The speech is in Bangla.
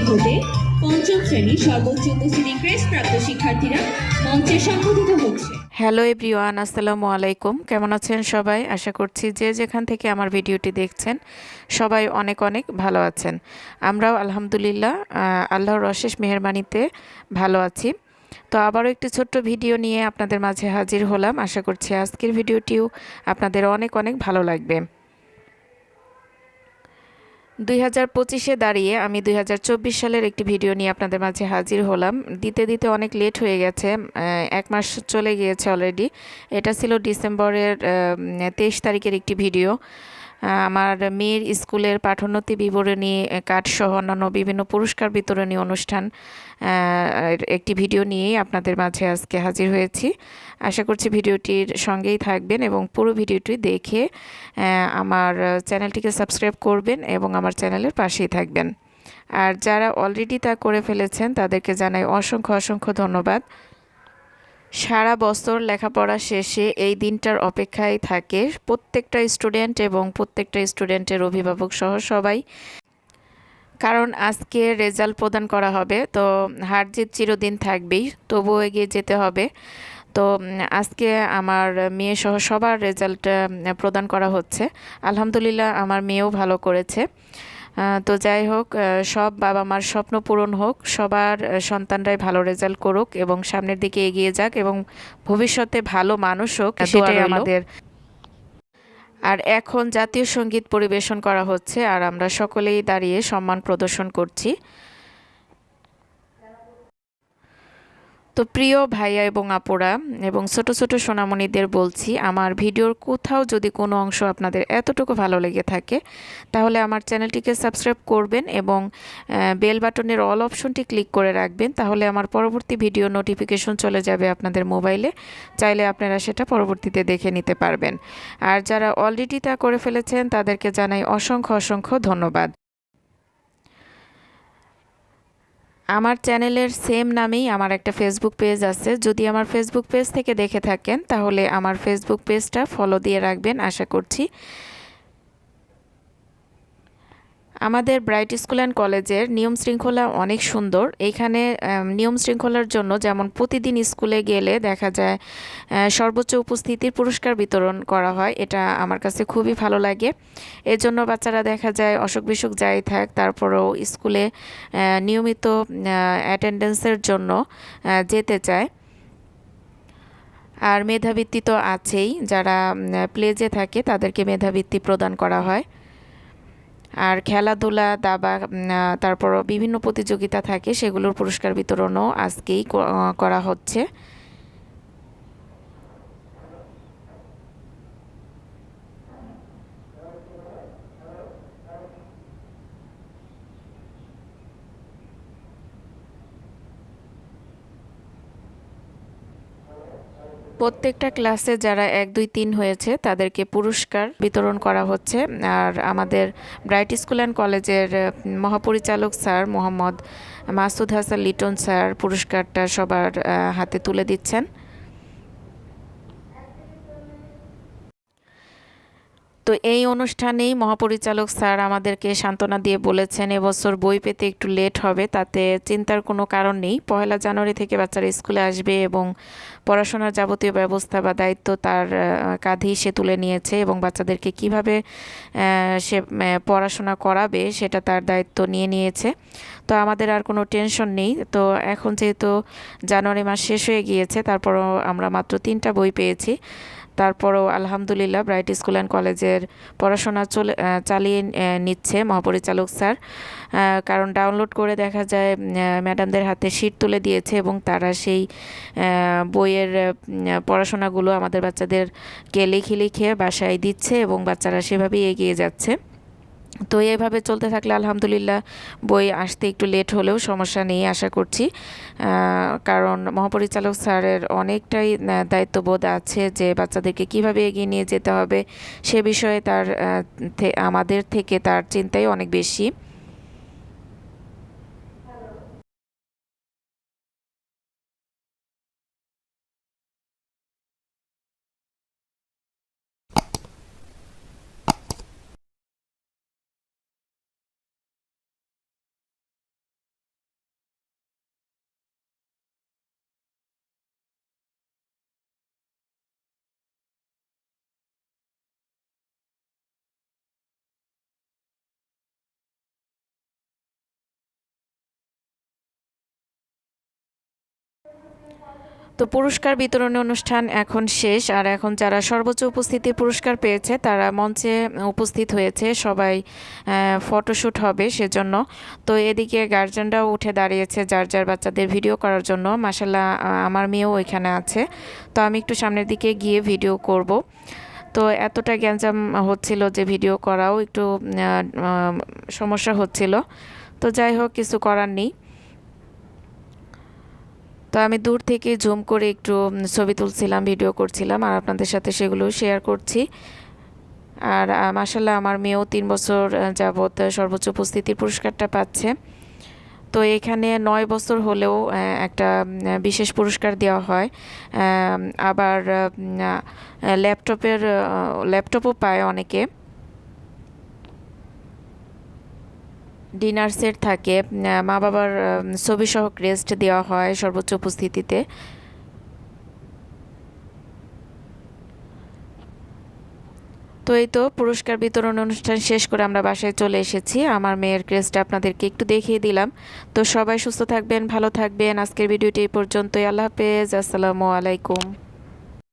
ভোটে পঞ্চম শ্রেণীর সর্বোচ্চ উপস্থিতি ক্রেস্ট প্রাপ্ত শিক্ষার্থীরা মঞ্চে সম্বোধিত হচ্ছে। হ্যালো এভরিওয়ান, আসসালামু আলাইকুম। কেমন আছেন সবাই? আশা করছি যে যেখান থেকে আমার ভিডিওটি দেখছেন সবাই অনেক অনেক ভালো আছেন। আমরাও আলহামদুলিল্লাহ আল্লাহর অশেষ মেহেরবানিতে ভালো আছি। তো আবারও একটি ছোট্ট ভিডিও নিয়ে আপনাদের মাঝে হাজির হলাম। আশা করছি আজকের ভিডিওটিও আপনাদের অনেক অনেক ভালো লাগবে। 2025-এ দাঁড়িয়ে আমি 2024 সালের একটি ভিডিও নিয়ে আপনাদের মাঝে হাজির হলাম। দিতে দিতে অনেক লেট হয়ে গেছে, 1 মাস চলে গিয়েছে অলরেডি। এটা ছিল ডিসেম্বরের 23 তারিখের একটি ভিডিও। আমার মেয়ের স্কুলের পাঠোন্নতি বিবরণী, কার্ডসহ অন্যান্য বিভিন্ন পুরস্কার বিতরণী অনুষ্ঠান একটি ভিডিও নিয়েই আপনাদের মাঝে আজকে হাজির হয়েছি। আশা করছি ভিডিওটির সঙ্গেই থাকবেন এবং পুরো ভিডিওটি দেখে আমার চ্যানেলটিকে সাবস্ক্রাইব করবেন এবং আমার চ্যানেলের পাশেই থাকবেন। আর যারা অলরেডি তা করে ফেলেছেন তাদেরকে জানাই অসংখ্য অসংখ্য ধন্যবাদ। সারা বছর লেখাপড়া শেষে এই দিনটার অপেক্ষায় থাকে প্রত্যেকটা স্টুডেন্ট এবং প্রত্যেকটা স্টুডেন্টের অভিভাবক সহ সবাই, কারণ আজকে রেজাল্ট প্রদান করা হবে। তো হার জিত চিরদিন থাকবেই, তবুও এগিয়ে যেতে হবে। তো আজকে আমার মেয়ে সহ সবার রেজাল্ট প্রদান করা হচ্ছে। আলহামদুলিল্লাহ আমার মেয়েও ভালো করেছে। তো যাই হোক, সব বাবা মার স্বপ্ন পূরণ হোক, সবার সন্তানরাই ভালো রেজাল্ট করুক এবং সামনের দিকে এগিয়ে যাক এবং ভবিষ্যতে ভালো মানুষ হোক, সেটাই আমাদের। আর এখন জাতীয় সঙ্গীত পরিবেশন করা হচ্ছে আর আমরা সকলেই দাঁড়িয়ে সম্মান প্রদর্শন করছি। তো প্রিয় ভাইয়া এবং আপুরা এবং ছোট ছোট সোনামণিদের বলছি, আমার ভিডিওর কোথাও যদি কোনো অংশ আপনাদের এতটুকু ভালো লেগে থাকে তাহলে আমার চ্যানেলটিকে সাবস্ক্রাইব করবেন এবং বেল বাটনের অল অপশনটি ক্লিক করে রাখবেন। তাহলে আমার পরবর্তী ভিডিও নোটিফিকেশন চলে যাবে আপনাদের মোবাইলে। চাইলে আপনারা সেটা পরবর্তীতে দেখে নিতে পারবেন। আর যারা অলরেডি তা করে ফেলেছেন তাদেরকে জানাই অসংখ্য অসংখ্য ধন্যবাদ। আমার চ্যানেলের সেম নামেই আমার একটা ফেসবুক পেজ আছে। যদি আমার ফেসবুক পেজ থেকে দেখে থাকেন তাহলে আমার ফেসবুক পেজটা ফলো দিয়ে রাখবেন আশা করছি। আমাদের ব্রাইট স্কুল অ্যান্ড কলেজের নিয়ম শৃঙ্খলা অনেক সুন্দর। এইখানে নিয়ম শৃঙ্খলার জন্য যেমন প্রতিদিন স্কুলে গেলে দেখা যায় সর্বোচ্চ উপস্থিতির পুরস্কার বিতরণ করা হয়, এটা আমার কাছে খুবই ভালো লাগে। এর জন্য বাচ্চারা দেখা যায় অসুখ বিসুখ যাই থাক তারপরেও স্কুলে নিয়মিত অ্যাটেন্ডেন্সের জন্য যেতে চায়। আর মেধাবৃত্তি তো আছেই, যারা প্লেজে থাকে তাদেরকে মেধাবৃত্তি প্রদান করা হয়। আর খেলাধুলা, দাবা, তারপর বিভিন্ন প্রতিযোগিতা থাকে, সেগুলোর পুরস্কার বিতরণও আজকেই করা হচ্ছে। প্রত্যেকটা ক্লাসে যারা 1, 2, 3 হয়েছে তাদেরকে পুরস্কার বিতরণ করা হচ্ছে। আর আমাদের ব্রাইট স্কুল অ্যান্ড কলেজের মহাপরিচালক স্যার মোহাম্মদ মাসুদ হাসান লিটন স্যার পুরস্কারটা সবার হাতে তুলে দিচ্ছেন। তো এই অনুষ্ঠানেই মহাপরিচালক স্যার আমাদেরকে সান্ত্বনা দিয়ে বলেছেন এবছর বই পেতে একটু লেট হবে, তাতে চিন্তার কোনো কারণ নেই। 1 জানুয়ারি থেকে বাচ্চারা স্কুলে আসবে এবং পড়াশোনার যাবতীয় ব্যবস্থা বা দায়িত্ব তার কাঁধেই সে তুলে নিয়েছে এবং বাচ্চাদেরকে কিভাবে সে পড়াশোনা করাবে সেটা তার দায়িত্ব নিয়ে নিয়েছে। তো আমাদের আর কোনো টেনশন নেই। তো এখন যেহেতু জানুয়ারি মাস শেষ হয়ে গিয়েছে, তারপরও আমরা মাত্র 3টা বই পেয়েছি। তারপরও আলহামদুলিল্লাহ ব্রাইট স্কুল অ্যান্ড কলেজের পড়াশোনা চালিয়ে নিচ্ছে মহাপরিচালক স্যার। কারণ ডাউনলোড করে দেখা যায় ম্যাডামদের হাতে শিট তুলে দিয়েছে এবং তারা সেই বইয়ের পড়াশোনাগুলো আমাদের বাচ্চাদেরকে লিখে লিখে বাসায় দিচ্ছে এবং বাচ্চারা সেভাবেই এগিয়ে যাচ্ছে। তো এইভাবে চলতে থাকলে আলহামদুলিল্লাহ বই আসতে একটু লেট হলেও সমস্যা নেই আশা করছি। কারণ মহাপরিচালক স্যারের অনেকটাই দায়িত্ববোধ আছে যে বাচ্চাদেরকে কিভাবে এগিয়ে নিয়ে যেতে হবে সে বিষয়ে তার আমাদের থেকে তার চিন্তাই অনেক বেশি। তো পুরস্কার বিতরণী অনুষ্ঠান এখন শেষ, আর এখন যারা সর্বোচ্চ উপস্থিতির পুরস্কার পেয়েছে তারা মঞ্চে উপস্থিত হয়েছে, সবাই ফটোশ্যুট হবে সেজন্য। তো এদিকে গার্জেনরাও উঠে দাঁড়িয়েছে যার যার বাচ্চাদের ভিডিও করার জন্য। মাশাল্লাহ আমার মেয়েও ওইখানে আছে। তো আমি একটু সামনের দিকে গিয়ে ভিডিও করব। তো এতটা গ্যাঞ্জাম হচ্ছিল যে ভিডিও করাও একটু সমস্যা হচ্ছিল। তো যাই হোক, কিছু করার নেই। তো আমি দূর থেকে জুম করে একটু ছবি তুলছিলাম, ভিডিও করছিলাম, আর আপনাদের সাথে সেগুলো শেয়ার করছি। আর মাশাল্লাহ আমার মেয়েও 3 বছর যাবৎ সর্বোচ্চ উপস্থিতির পুরস্কারটা পাচ্ছে। তো এখানে 9 বছর হলেও একটা বিশেষ পুরস্কার দেওয়া হয়। আবার ল্যাপটপও পায় অনেকে। ডিনার সেট থাকে, মা বাবার ছবি সহ ক্রেস্ট দেওয়া হয় সর্বোচ্চ উপস্থিতিতে। তো এই তো পুরস্কার বিতরণ অনুষ্ঠান শেষ করে আমরা বাসায় চলে এসেছি। আমার মেয়ের ক্রেস্টটা আপনাদেরকে একটু দেখিয়ে দিলাম। তো সবাই সুস্থ থাকবেন, ভালো থাকবেন। আজকের ভিডিওটি এই পর্যন্তই। আল্লাহ হাফেজ, আসসালামু আলাইকুম।